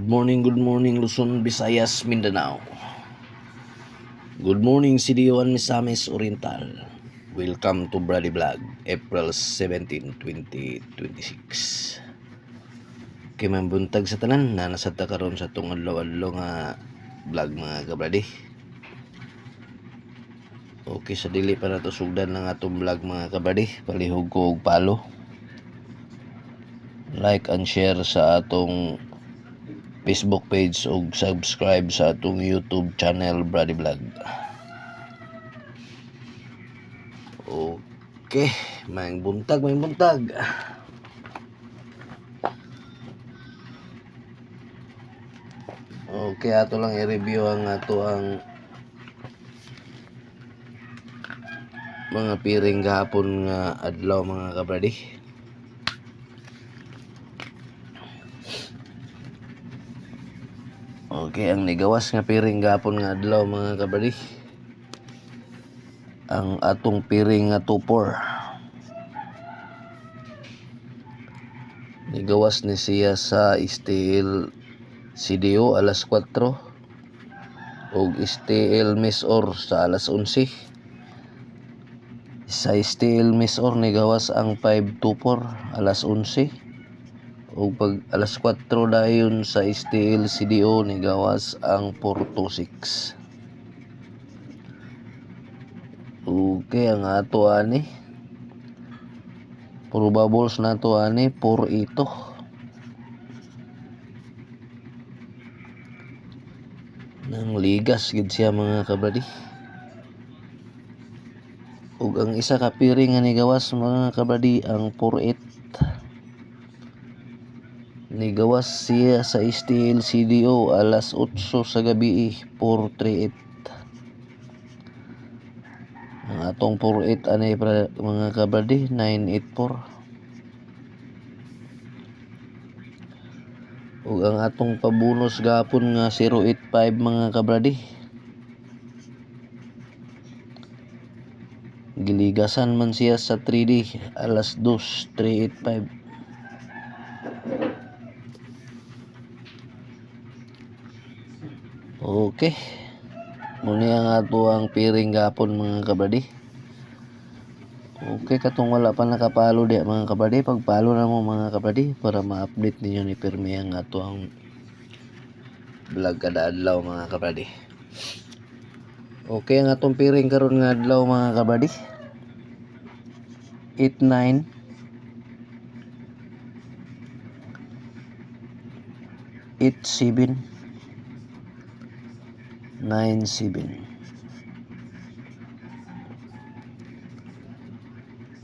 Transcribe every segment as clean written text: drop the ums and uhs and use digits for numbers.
Good morning Luzon, Visayas, Mindanao. Good morning Sidiwan, Misamis Oriental. Welcome to Brady Vlog, April 17, 2026. Kay buntag sa tanan na nasadta karon sa tong adlaw-adlaw nga vlog mga kabradi. Okay, sa dili pa nato sugdan ng atong vlog mga kabradi, palihog ko og palo. Like and share sa atong Facebook page o subscribe sa atong YouTube channel Brady Vlog. Okay, may buntag. Okay, ato lang i-review ang mga piring gahapon nga adlaw mga kabradi. Okay, ang nigawas nga piring gahapon nga adlaw mga kabradi, ang atong piring nga tupor. Nigawas ni siya sa steel CDO alas 4 ug steel Mesor sa alas 11. Sa steel Mesor nigawas ang 524 alas 11 ug pag alas 4 dayon sa steel CDO nigawas ang 426. Okay, ang ato ani puro bubbles na to ani 4 ito. Nang ligas gid siya mga kabradi. Ug ang isa ka piring nga nigawas mga kabradi ang 48. Nigawas siya sa steel CDO alas 8 sa gabi 438. Ang atong 48 ani mga kabradi 984. Ug ang atong pabonus gapon nga 085 mga kabradi, giligasan man siya sa 3D alas 2 385. Okay, muna ang ato ang piring gapon mga kabradi. Okay, katong wala pa nakapalo di mga kabradi, pagpalo na mo mga kabradi para ma-update ninyo ni pirmi ang ato ang vlog kada adlaw mga kabradi. Okay, ang atong piring karon nga adlaw mga kabradi 89 87 97.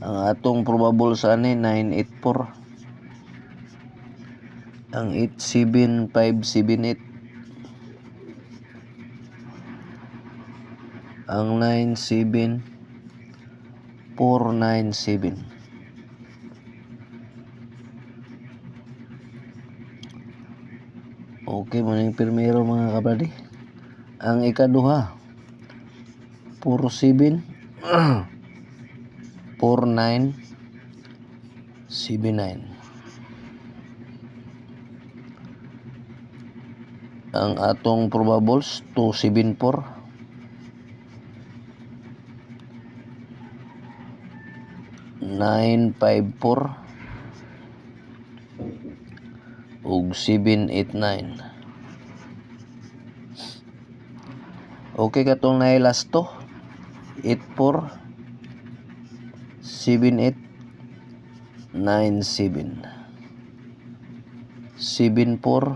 Ang atong probable sa ani 984. Ang 87578. Ang 97497. Okay, maning primero mga kabradi. Ang ikaduha 47 4979. Ang atong probables 274 954 ug 789. Okay, katong na last to 84 78 97 74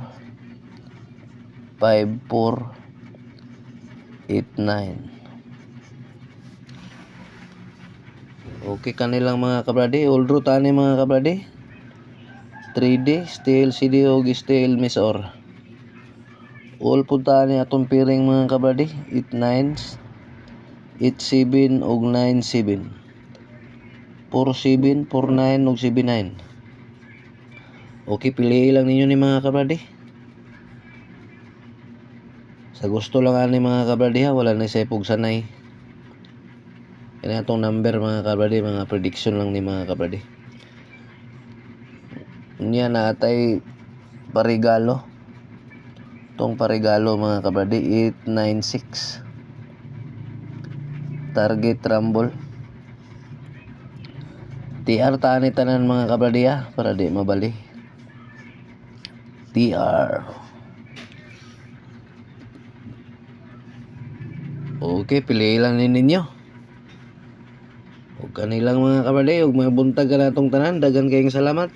54 89. Okay, kanilang mga kabradi, all route ani mga kabradi 3D steel CD ug steel Mesor. All punta ni atong piring mga kabradi 89 87 ug 97 47 49 ug 79. Okay, piliin lang ninyo ni mga kabradi. Sa gusto lang ani mga kabradi ha, wala na sepog sanay. Kaya itong number mga kabradi, mga prediction lang ni mga kabradi. Niya na atay parigalo Tong paregalo mga kabradi, 896. Target Rumble. TR tani tanan mga kabradi para di mabali. TR. Okay, pili lang ninyo. Ug kanilang mga kabradi, ug mga buntag ka natong tanan, dagan kayong salamat.